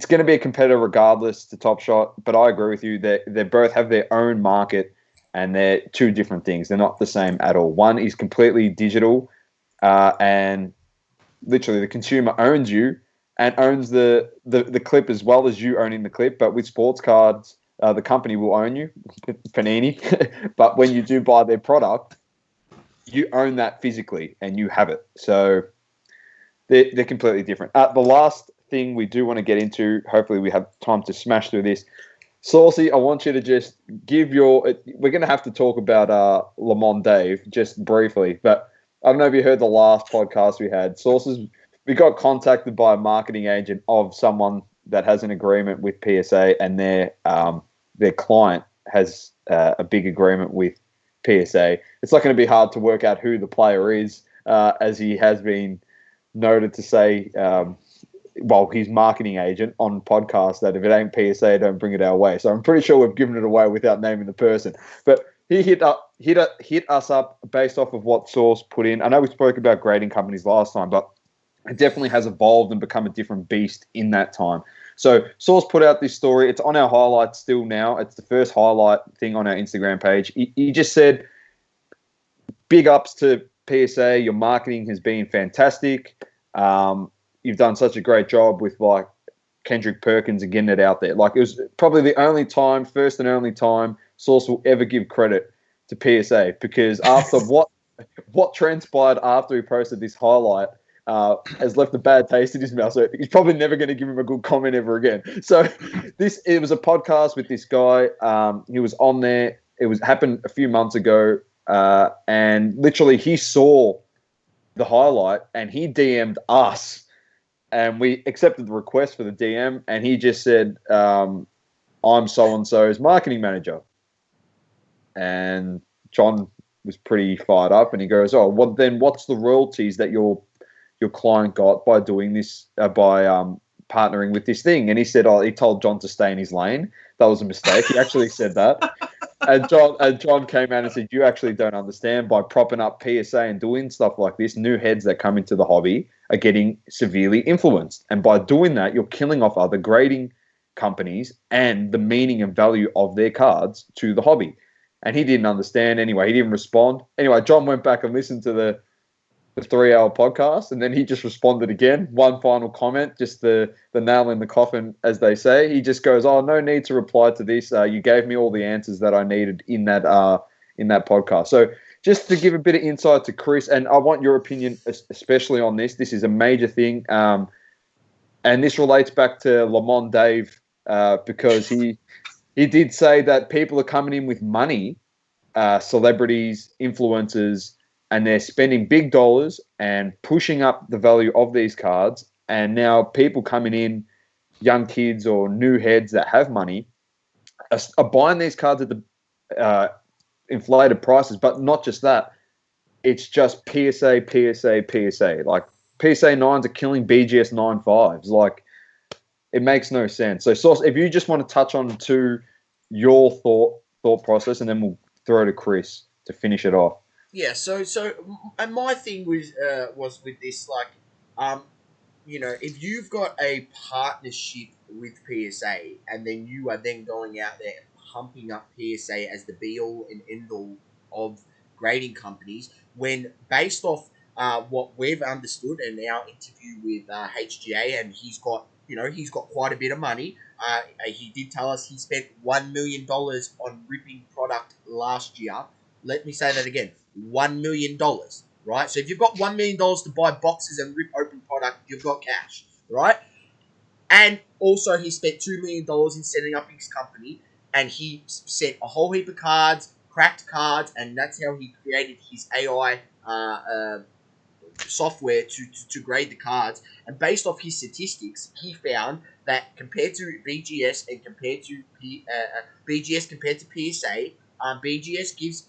going to be a competitor regardless to Top Shot. But I agree with you that they both have their own market and they're two different things. They're not the same at all. One is completely digital and literally the consumer owns you and owns the clip as well as you owning the clip. But with sports cards, the company will own you, Panini. But when you do buy their product, you own that physically and you have it. So they're completely different. The last thing we do want to get into, hopefully we have time to smash through this. Saucy, I want you to just give your... We're going to have to talk about Lamont Dave just briefly, but I don't know if you heard the last podcast we had. We got contacted by a marketing agent of someone that has an agreement with PSA, and their client has a big agreement with PSA. It's not going to be hard to work out who the player is, as he has been noted to say, his marketing agent on podcast, that if it ain't PSA, don't bring it our way. So I'm pretty sure we've given it away without naming the person. But he hit us up based off of what Source put in. I know we spoke about grading companies last time, but it definitely has evolved and become a different beast in that time. So Source put out this story. It's on our highlights still now. It's the first highlight thing on our Instagram page. He just said, big ups to PSA, your marketing has been fantastic. You've done such a great job with like Kendrick Perkins and getting it out there. Like, it was probably the first and only time Source will ever give credit to PSA, because after what transpired after he posted this highlight has left a bad taste in his mouth. So he's probably never going to give him a good comment ever again. So it was a podcast with this guy. He was on there. It happened a few months ago, and literally he saw the highlight and he DM'd us. And we accepted the request for the DM, and he just said, I'm so-and-so's marketing manager. And John was pretty fired up, and he goes, oh, well, then what's the royalties that your client got by doing this, by partnering with this thing? And he said, he told John to stay in his lane. That was a mistake. He actually said that. And John came out and said, you actually don't understand. By propping up PSA and doing stuff like this, new heads that come into the hobby are getting severely influenced. And by doing that, you're killing off other grading companies and the meaning and value of their cards to the hobby. And he didn't understand anyway. He didn't respond. Anyway, John went back and listened to the 3-hour podcast, and then he just responded again. One final comment, just the nail in the coffin, as they say. He just goes, oh, no need to reply to this. You gave me all the answers that I needed in that podcast. So just to give a bit of insight to Chris, and I want your opinion especially on this. This is a major thing. And this relates back to Lamont Dave, because he did say that people are coming in with money, celebrities, influencers, and they're spending big dollars and pushing up the value of these cards. And now people coming in, young kids or new heads that have money, are buying these cards at the inflated prices. But not just that. It's just PSA. Like, PSA 9s are killing BGS 9.5s. Like, it makes no sense. So, Sauce, if you just want to touch on to your thought process, and then we'll throw to Chris to finish it off. Yeah, so and my thing was with this, like, if you've got a partnership with PSA, and then you are then going out there and pumping up PSA as the be all and end all of grading companies, when based off what we've understood in our interview with HGA, and he's got quite a bit of money. He did tell us he spent $1 million on ripping product last year. Let me say that again. $1 million, right? So if you've got $1 million to buy boxes and rip open product, you've got cash, right? And also he spent $2 million in setting up his company, and he sent a whole heap of cards, cracked cards, and that's how he created his AI software to grade the cards. And based off his statistics, he found that compared to BGS and compared to BGS compared to PSA, BGS gives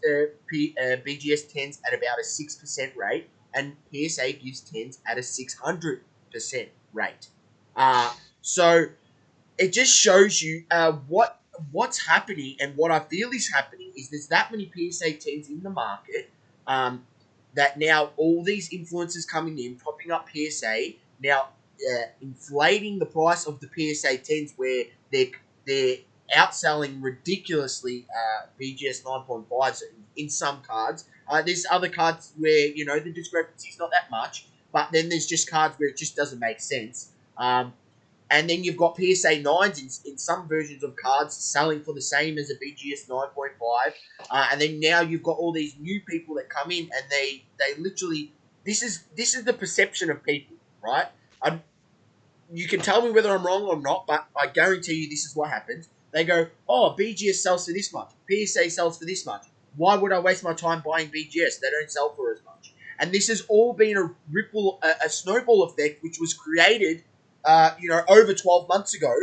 BGS 10s at about a 6% rate, and PSA gives 10s at a 600% rate. So it just shows you what's happening, and what I feel is happening is there's that many PSA 10s in the market that now all these influencers coming in, propping up PSA, now inflating the price of the PSA 10s, where they're outselling ridiculously BGS 9.5s in some cards. There's other cards where, the discrepancy is not that much, but then there's just cards where it just doesn't make sense. And then you've got PSA 9s in some versions of cards selling for the same as a BGS 9.5. And then now you've got all these new people that come in, and they literally, this is the perception of people, right? You can tell me whether I'm wrong or not, but I guarantee you this is what happens. They go, oh, BGS sells for this much. PSA sells for this much. Why would I waste my time buying BGS? They don't sell for as much. And this has all been a snowball effect, which was created, over 12 months ago,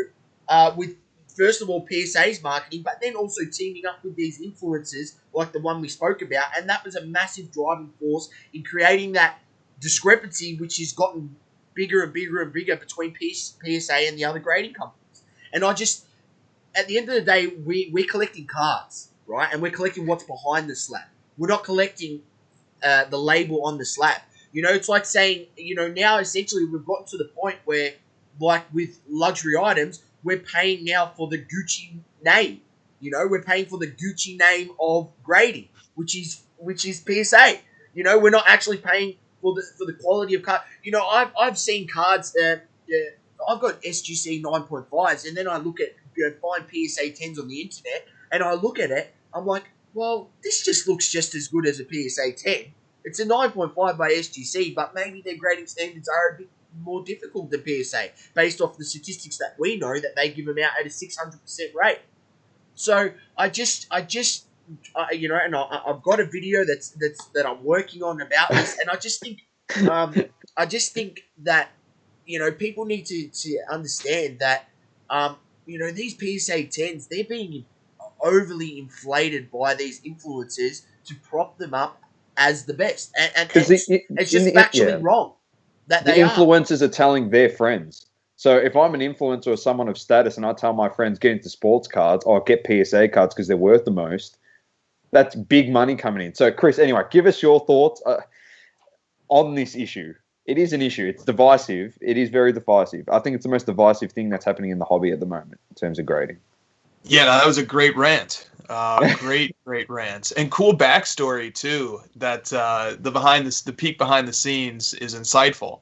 with, first of all, PSA's marketing, but then also teaming up with these influencers like the one we spoke about. And that was a massive driving force in creating that discrepancy, which has gotten bigger and bigger and bigger between PSA and the other grading companies. And at the end of the day, we're collecting cards, right? And we're collecting what's behind the slab. We're not collecting the label on the slab. It's like saying, now essentially we've gotten to the point where, like with luxury items, we're paying now for the Gucci name. We're paying for the Gucci name of grading, which is PSA. You know, we're not actually paying for the quality of card. You know, I've seen cards that I've got SGC 9.5s, and then I look at find PSA 10s on the internet, and I look at it, I'm like, well, this just looks just as good as a PSA 10. It's a 9.5 by SGC, but maybe their grading standards are a bit more difficult than PSA, based off the statistics that we know that they give them out at a 600% rate. So I've got a video that I'm working on about this, and I just think that people need to understand that these PSA 10s, they're being overly inflated by these influencers to prop them up as the best, and it's just factually wrong that the influencers are telling their friends. So if I'm an influencer or someone of status and I tell my friends get into sports cards or get PSA cards because they're worth the most, that's big money coming in. So Chris, anyway, give us your thoughts on this issue. It is an issue. It's divisive. It is very divisive. I think it's the most divisive thing that's happening in the hobby at the moment in terms of grading. Yeah, that was a great rant. Great rants, and cool backstory too. That the peek behind the scenes is insightful.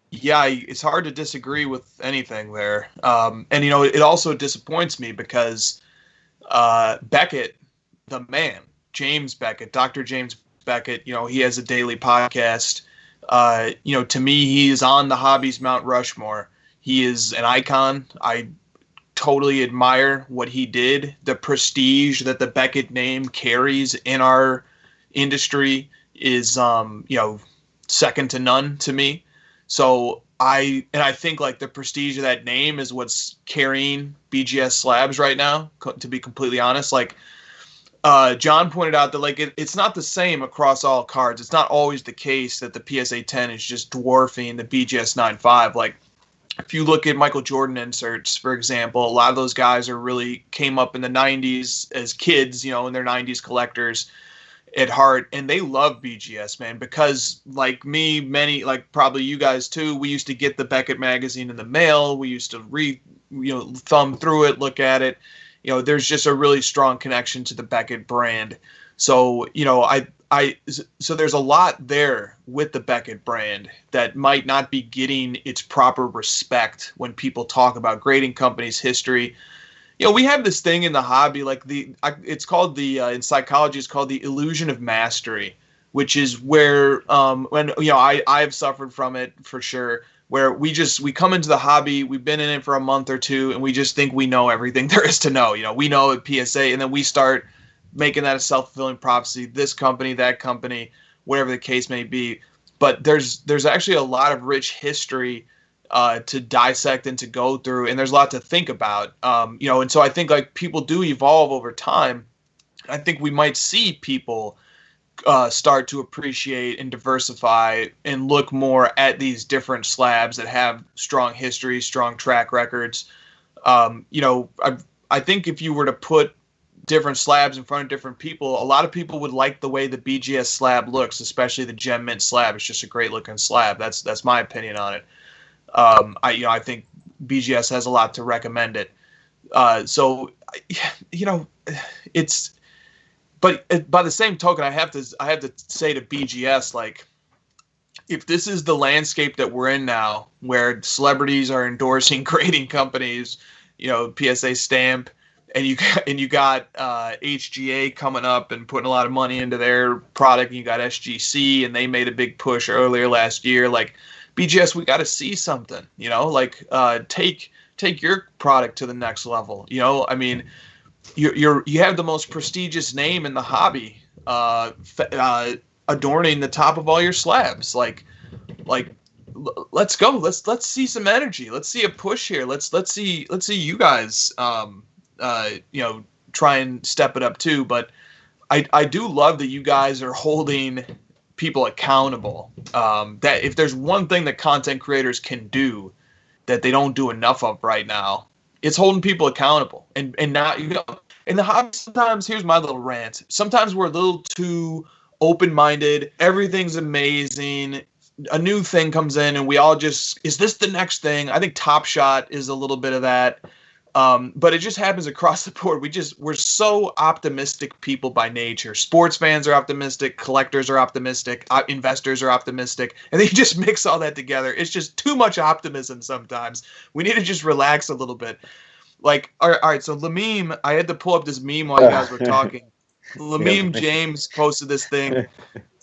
Yeah, it's hard to disagree with anything there. And it also disappoints me because Beckett, the man, James Beckett, Dr. James Beckett, he has a daily podcast. To me, he is on the hobby's Mount Rushmore. He is an icon. I totally admire what he did. The prestige that the Beckett name carries in our industry is, second to none to me. So I think like the prestige of that name is what's carrying BGS slabs right now, to be completely honest. Like, John pointed out that like it's not the same across all cards. It's not always the case that the PSA 10 is just dwarfing the BGS 9.5. Like, if you look at Michael Jordan inserts, for example, a lot of those guys came up in the 90s as kids, and they're 90s collectors at heart, and they love BGS, man, because like me, many, like probably you guys too, we used to get the Beckett magazine in the mail. We used to thumb through it, look at it. There's just a really strong connection to the Beckett brand. So, so there's a lot there with the Beckett brand that might not be getting its proper respect when people talk about grading companies' history. We have this thing in the hobby, like it's called in psychology, it's called the illusion of mastery, which is where, I've suffered from it for sure, where we come into the hobby, we've been in it for a month or two, and we just think we know everything there is to know. We know at PSA, and then we start making that a self-fulfilling prophecy, this company, that company, whatever the case may be. But there's actually a lot of rich history to dissect and to go through, and there's a lot to think about. And so I think like people do evolve over time. I think we might see people start to appreciate and diversify and look more at these different slabs that have strong history, strong track records. I think if you were to put different slabs in front of different people, a lot of people would like the way the BGS slab looks, especially the Gem Mint slab. It's just a great looking slab. That's my opinion on it. I think BGS has a lot to recommend it. But by the same token, I have to say to BGS, like, if this is the landscape that we're in now, where celebrities are endorsing grading companies, PSA Stamp, and you got HGA coming up and putting a lot of money into their product, and you got SGC, and they made a big push earlier last year. Like, BGS, we got to see something. Take your product to the next level. I mean, you have the most prestigious name in the hobby, adorning the top of all your slabs. Like, let's go. Let's see some energy. Let's see a push here. Let's see you guys, try and step it up too. But I do love that you guys are holding people accountable. That if there's one thing that content creators can do that they don't do enough of right now, it's holding people accountable. And not, in the hobby, sometimes, here's my little rant, sometimes we're a little too open-minded. Everything's amazing. A new thing comes in and we all just, is this the next thing? I think Top Shot is a little bit of that. But it just happens across the board. We're so optimistic people by nature. Sports fans are optimistic, collectors are optimistic, investors are optimistic, and then you just mix all that together. It's just too much optimism sometimes. We need to just relax a little bit. Like, all right, so Lameme, I had to pull up this meme while you guys were talking. Lameme James posted this thing,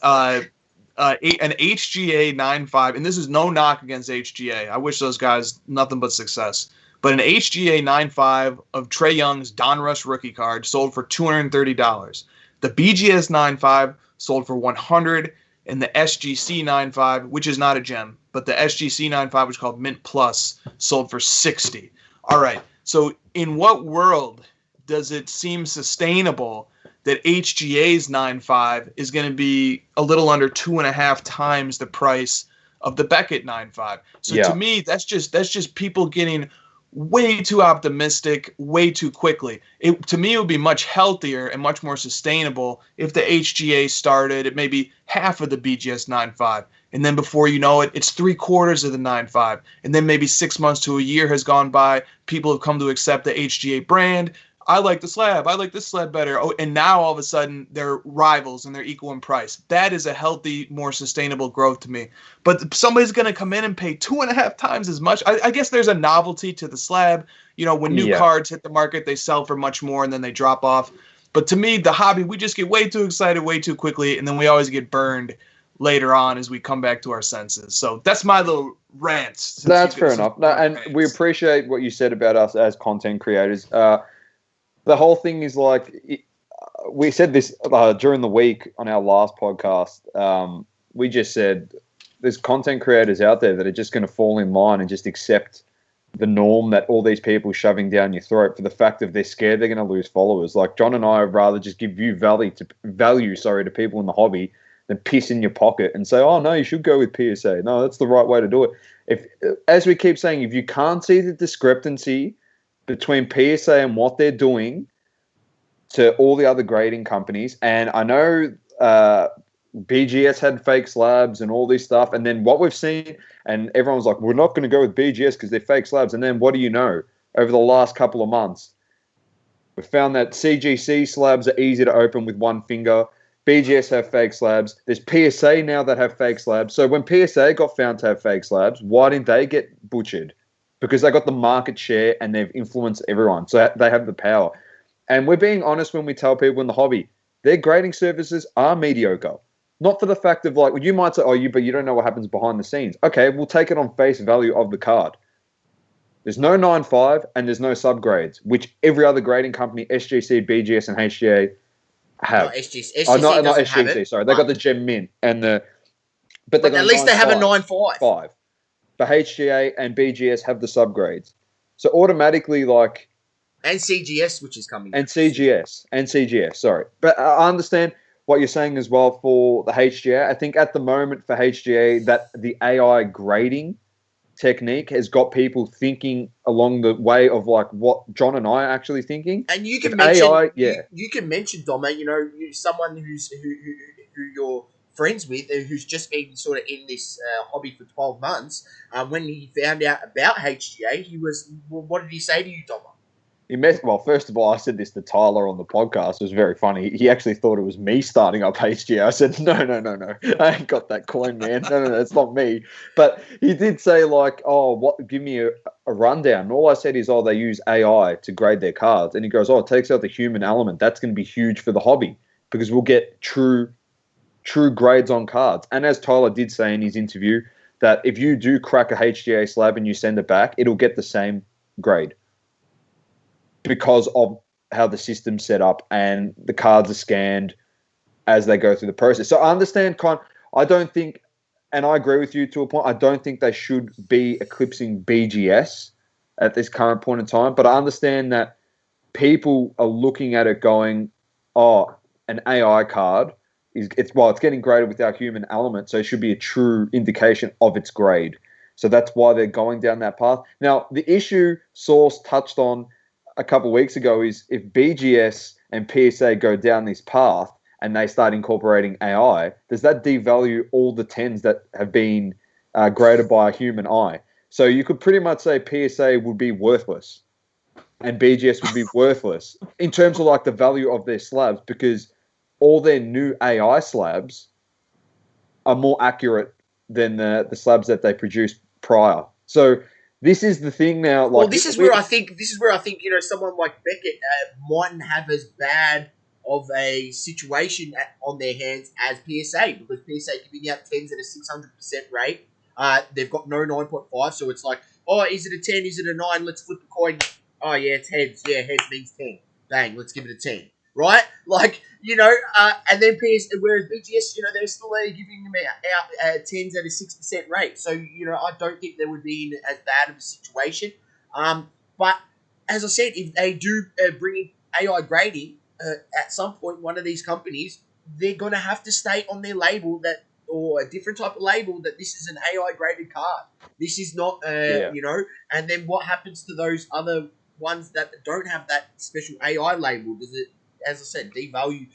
an HGA 9.5, and this is no knock against HGA. I wish those guys nothing but success. But an HGA 9.5 of Trae Young's Donruss rookie card sold for $230. The BGS 9.5 sold for $100, and the SGC 9.5, which is not a gem, but the SGC 9.5, which is called Mint Plus, sold for $60. All right, so in what world does it seem sustainable that HGA's 9.5 is going to be a little under 2.5 times the price of the Beckett 9.5? So to me, that's just people getting way too optimistic way too quickly. To me, it would be much healthier and much more sustainable if the HGA started at maybe half of the BGS 9.5. And then before you know it, it's 3/4 of the 9.5. And then maybe 6 months to a year has gone by. People have come to accept the HGA brand. I like the slab. I like this slab better. Oh, and now all of a sudden they're rivals and they're equal in price. That is a healthy, more sustainable growth to me. But somebody's going to come in and pay 2.5 times as much. I guess there's a novelty to the slab. You know, when new cards hit the market, they sell for much more and then they drop off. But to me, the hobby, we just get way too excited way too quickly, and then we always get burned later on as we come back to our senses. So that's my little rant. That's fair enough. No, and we appreciate what you said about us as content creators. The whole thing is like, we said this during the week on our last podcast. We just said there's content creators out there that are just going to fall in line and just accept the norm that all these people shoving down your throat for the fact that they're scared they're going to lose followers. Like John and I would rather just give you value to people in the hobby than piss in your pocket and say, oh, no, you should go with PSA. No, that's the right way to do it. If, as we keep saying, if you can't see the discrepancy between PSA and what they're doing to all the other grading companies, and I know BGS had fake slabs and all this stuff, and then what we've seen, and everyone's like, we're not going to go with BGS because they're fake slabs, and then what do you know? Over the last couple of months, we found that CGC slabs are easy to open with one finger. BGS have fake slabs. There's PSA now that have fake slabs. So when PSA got found to have fake slabs, why didn't they get butchered? Because they got the market share and they've influenced everyone. So they have the power. And we're being honest when we tell people in the hobby, their grading services are mediocre. Not for the fact of like, well, you might say, but you don't know what happens behind the scenes. Okay, we'll take it on face value of the card. There's no 9.5 and there's no subgrades, which every other grading company, SGC, BGS, and HGA have. No, SGC not SGC, sorry. They got the Gem Mint and but at least they have a 9.5. But HGA and BGS have the subgrades. So automatically, like... And CGS, which is coming. And CGS, sorry. But I understand what you're saying as well for the HGA. I think at the moment for HGA, that the AI grading technique has got people thinking along the way of like what John and I are actually thinking. And you can mention AI, you can mention, Dom, someone who you're friends with, who's just been sort of in this hobby for 12 months. When he found out about HGA, what did he say to you, Dom? Well, first of all, I said this to Tyler on the podcast. It was very funny. He actually thought it was me starting up HGA. I said, no. I ain't got that coin, man. No, it's not me. But he did say, like, give me a rundown. And all I said is, they use AI to grade their cards. And he goes, it takes out the human element. That's going to be huge for the hobby because we'll get true grades on cards. And as Tyler did say in his interview, that if you do crack a HGA slab and you send it back, it'll get the same grade, because of how the system's set up and the cards are scanned as they go through the process. So I understand, I don't think, and I agree with you to a point, I don't think they should be eclipsing BGS at this current point in time, but I understand that people are looking at it going, an AI card, it's getting graded without human element, so it should be a true indication of its grade. So that's why they're going down that path. Now, the issue Source touched on a couple of weeks ago is if BGS and PSA go down this path and they start incorporating AI, does that devalue all the 10s that have been graded by a human eye? So you could pretty much say PSA would be worthless. and BGS would be worthless in terms of like the value of their slabs, because all their new AI slabs are more accurate than the slabs that they produced prior. So this is the thing now. Like, well, this is where I think someone like Beckett mightn't have as bad of a situation on their hands as PSA, because PSA giving out 10s at a 600% rate. They've got no 9.5, so it's like, oh, is it a 10? Is it a 9? Let's flip a coin. Oh, yeah, it's heads. Yeah, heads means 10. Bang, let's give it a 10. Right? Like, and then whereas BGS, they're still giving them out 10s at a 6% rate. So, I don't think they would be in as bad of a situation. But as I said, if they do bring in AI grading at some point, one of these companies, they're going to have to state on their label that, or a different type of label, that this is an AI graded card. This is not, and then what happens to those other ones that don't have that special AI label? Does it, as I said, devalue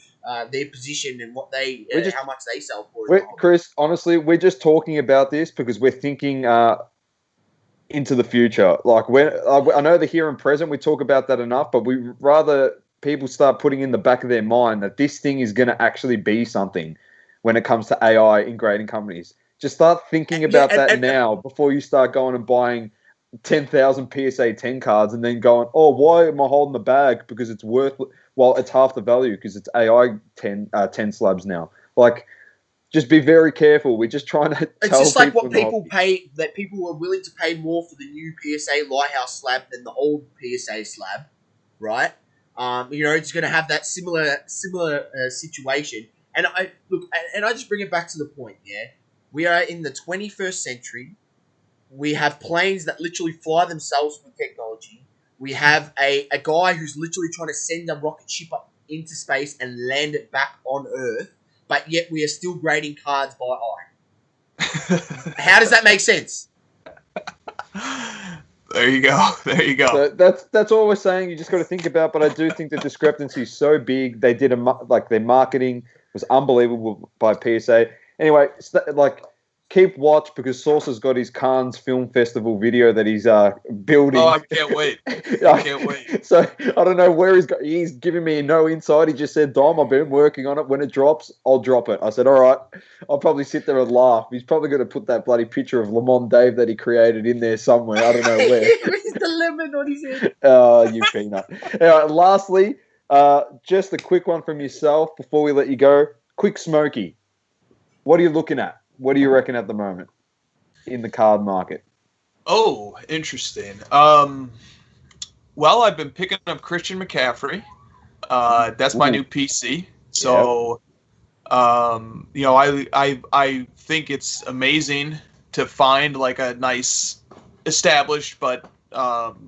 their position and what they, how much they sell for it? Chris, honestly, we're just talking about this because we're thinking into the future. Like, I know the here and present, we talk about that enough, but we rather people start putting in the back of their mind that this thing is going to actually be something when it comes to AI in grading companies. Just start thinking about that now before you start going and buying 10,000 PSA 10 cards and then going, oh, why am I holding the bag? Because it's worth, well, it's half the value because it's AI 10 slabs now. Like, just be very careful. We're just trying to It's just like what people pay, that people are willing to pay more for the new PSA Lighthouse slab than the old PSA slab, right? It's going to have that similar situation. And I just bring it back to the point, yeah? We are in the 21st century. We have planes that literally fly themselves with technology. We have a guy who's literally trying to send a rocket ship up into space and land it back on Earth, but yet we are still grading cards by eye. How does that make sense? There you go. So that's all we're saying. You just got to think about. But I do think the discrepancy is so big. They did their marketing was unbelievable by PSA. Anyway, keep watch because Sauce has got his Cannes Film Festival video that he's building. Oh, I can't wait. I can't wait. So I don't know where he's giving me no insight. He just said, Dom, I've been working on it. When it drops, I'll drop it. I said, all right. I'll probably sit there and laugh. He's probably going to put that bloody picture of Lamont Dave that he created in there somewhere. I don't know where. With the lemon on his head. Oh, you peanut. Anyway, lastly, just a quick one from yourself before we let you go. Quick Smoky. What are you looking at? What do you reckon at the moment in the card market? Oh, interesting. Well, I've been picking up Christian McCaffrey. That's my new PC. So, I think it's amazing to find like a nice, established but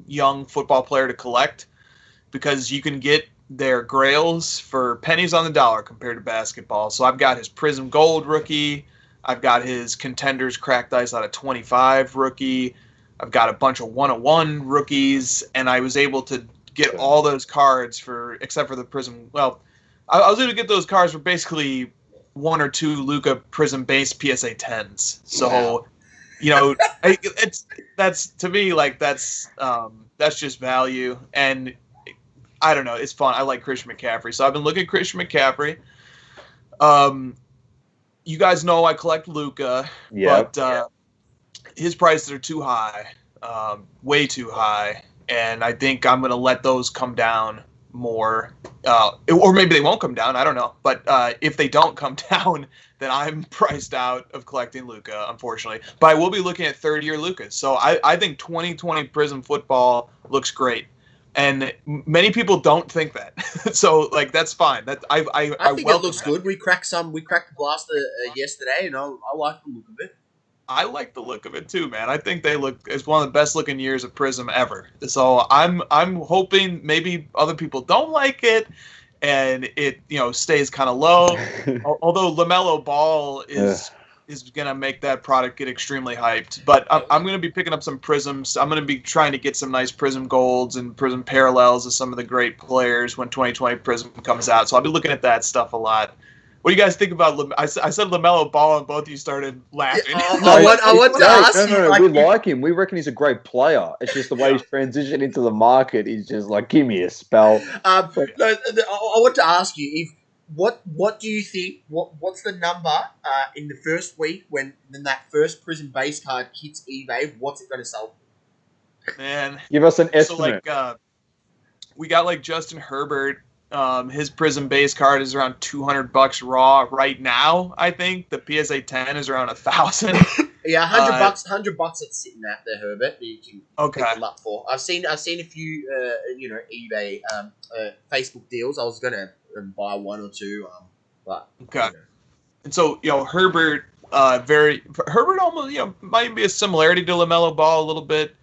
young football player to collect, because you can get their grails for pennies on the dollar compared to basketball. So I've got his Prism Gold rookie. I've got his Contenders Cracked Ice out of 25 rookie. I've got a bunch of 101 rookies, and I was able to get all those cards except for the Prism. Well, I was able to get those cards for basically one or two Luka Prism-based PSA 10s. So, that's to me like that's just value, and I don't know, it's fun. I like Christian McCaffrey, so I've been looking at Christian McCaffrey. You guys know I collect Luka, but his prices are too high, way too high, and I think I'm going to let those come down more, or maybe they won't come down, I don't know, but if they don't come down, then I'm priced out of collecting Luka, unfortunately. But I will be looking at third-year Lukas, so I think 2020 Prism football looks great. And many people don't think that, so like that's fine. That I think it looks good. We cracked the blaster yesterday, and I like the look of it. I like the look of it too, man. I think it's one of the best looking years of Prism ever. So I'm hoping maybe other people don't like it, and it stays kind of low. Although LaMelo Ball is going to make that product get extremely hyped. But I'm going to be picking up some Prisms. I'm going to be trying to get some nice Prism Golds and Prism Parallels of some of the great players when 2020 Prism comes out. So I'll be looking at that stuff a lot. What do you guys think about? I said LaMelo Ball, and both of you started laughing. I want to ask you. No, we like him. We reckon he's a great player. It's just the way he's transitioned into the market. He's just like, give me a spell. I want to ask you what do you think? What's the number in the first week when that first Prism base card hits eBay? What's it going to sell for? Man, give us an estimate. So we got like Justin Herbert. His Prism base card is around $200 raw right now. I think the PSA 10 is around $1,000. Yeah, $100 it's sitting at there, Herbert. You can pick them up for. I've seen a few eBay Facebook deals. I was gonna buy one or two, but okay. And so Herbert, Herbert almost might be a similarity to LaMelo Ball a little bit.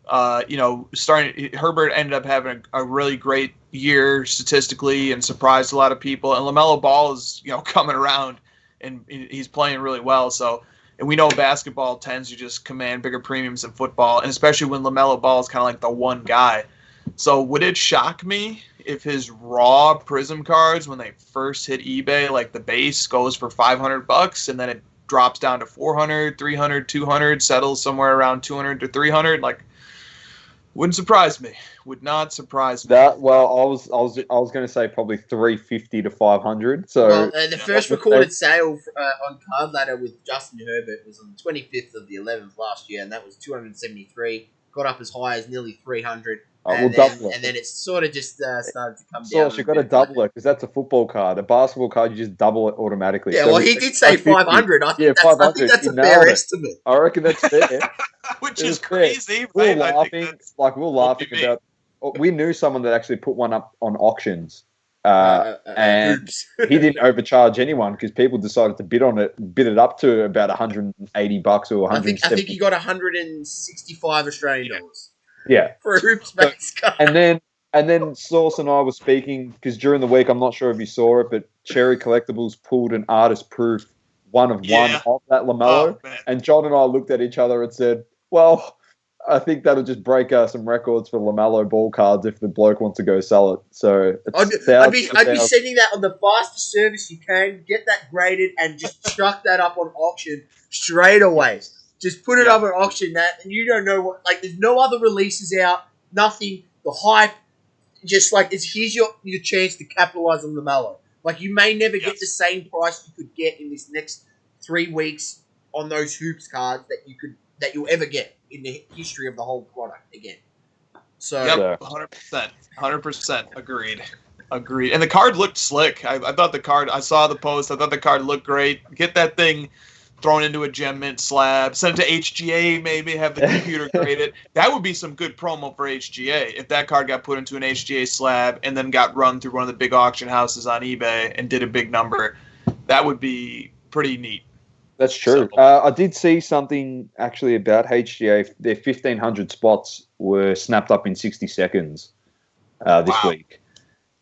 Herbert ended up having a really great year statistically and surprised a lot of people. And LaMelo Ball is, coming around and he's playing really well. So, and we know basketball tends to just command bigger premiums than football, and especially when LaMelo Ball is kind of like the one guy. So would it shock me if his raw Prism cards, when they first hit eBay, like the base goes for $500 and then it drops down to 400, 300, 200, settles somewhere around 200 to 300? Like, wouldn't surprise me. Would not surprise me. I was going to say probably 350 to 500. So the first recorded sale on Card Ladder with Justin Herbert was on the 25th of the 11th last year, and that was 273. Got up as high as nearly 300. And then it sort of just started to come down. So you got to double it because that's a football card. A basketball card, you just double it automatically. Yeah, so he did say 500. I think that's a fair estimate. I reckon that's fair. Which is crazy. We're laughing about. We knew someone that actually put one up on auctions, and he didn't overcharge anyone because people decided to bid it up to about $180 or $170. I think he got 165 Australian dollars. Yeah, for a hoops base card. And then Sauce and I were speaking because during the week, I'm not sure if you saw it, but Cherry Collectibles pulled an artist proof one of that LaMelo, and John and I looked at each other and said, "Well, I think that'll just break some records for LaMelo ball cards if the bloke wants to go sell it." So I'd be sending that on the fastest service you can. Get that graded and just chuck that up on auction straight away. Just put it up at auction, and you don't know what. Like, there's no other releases out. Nothing. The hype, just like here's your chance to capitalize on LaMelo. Like, you may never get the same price you could get in this next 3 weeks on those hoops cards that you'll ever get in the history of the whole product again. So 100% agreed. And the card looked slick. I thought I saw the post. I thought the card looked great. Get that thing thrown into a gem mint slab, send it to HGA, maybe have the computer grade it. That would be some good promo for HGA if that card got put into an HGA slab and then got run through one of the big auction houses on eBay and did a big number. That would be pretty neat. That's true. I did see something actually about HGA. Their 1,500 spots were snapped up in 60 seconds this week.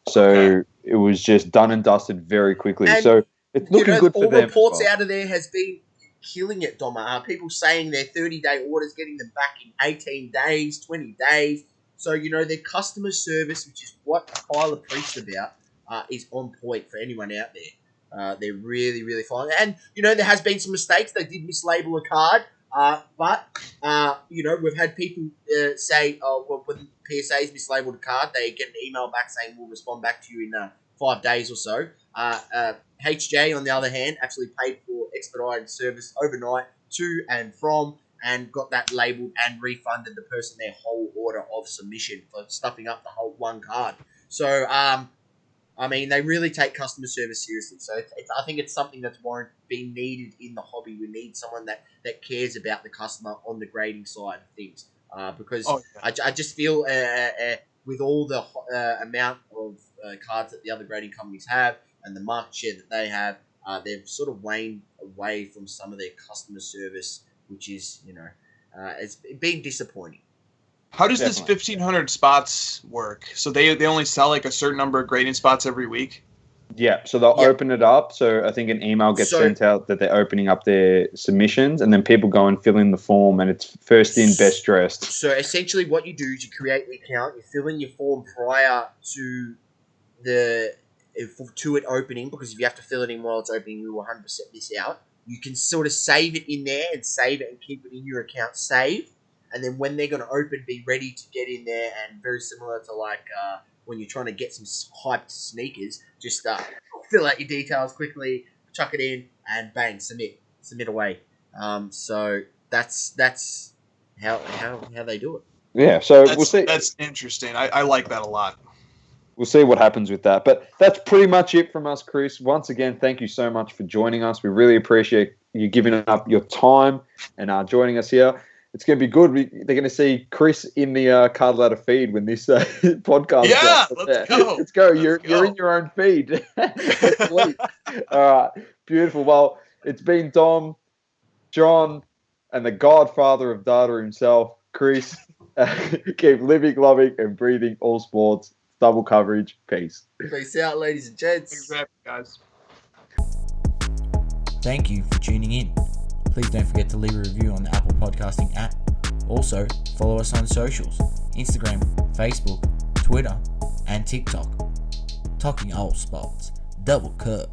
So it was just done and dusted very quickly. And so it's looking good for them. All reports out of there has been killing it, Doma. People saying their 30-day orders, getting them back in 18 days, 20 days. So, their customer service, which is what Kyler preached about, is on point for anyone out there. They're really, really fine. And, there has been some mistakes. They did mislabel a card. But we've had people say, when PSA's mislabeled a card, they get an email back saying, we'll respond back to you in 5 days or so. HJ, on the other hand, actually paid for expedited service overnight to and from, and got that labelled and refunded the person their whole order of submission for stuffing up the whole one card. So, they really take customer service seriously. So I think it's something that's being needed in the hobby. We need someone that cares about the customer on the grading side of things. Because I just feel with all the amount of cards that the other grading companies have and the market share that they have, they've sort of waned away from some of their customer service, which is, it's been disappointing. How does this 1,500 spots work? So they only sell like a certain number of grading spots every week? Yeah, so they'll open it up. So I think an email gets sent out that they're opening up their submissions, and then people go and fill in the form, and it's first in, best dressed. So essentially what you do is you create the account, you fill in your form prior to the to it opening, because if you have to fill it in while it's opening, you will 100% miss out. You can sort of save it in there and save it and keep it in your account saved. And then when they're going to open, be ready to get in there. And very similar to like when you're trying to get some hyped sneakers, just fill out your details quickly, chuck it in, and bang, submit away. So that's how they do it. Yeah, so We'll see. That's interesting. I like that a lot. We'll see what happens with that. But that's pretty much it from us, Chris. Once again, thank you so much for joining us. We really appreciate you giving up your time and joining us here. It's going to be good. They're going to see Chris in the Card Ladder feed when this podcast let's go. Let's go. You're in your own feed. All right. Beautiful. Well, it's been Dom, John, and the godfather of data himself, Chris. Keep living, loving, and breathing all sports. Double coverage. Peace. Peace out, ladies and gents. Thanks for having me, guys. Thank you for tuning in. Please don't forget to leave a review on the Apple Podcasting app. Also, follow us on socials, Instagram, Facebook, Twitter, and TikTok. Talking all sports. Double curve.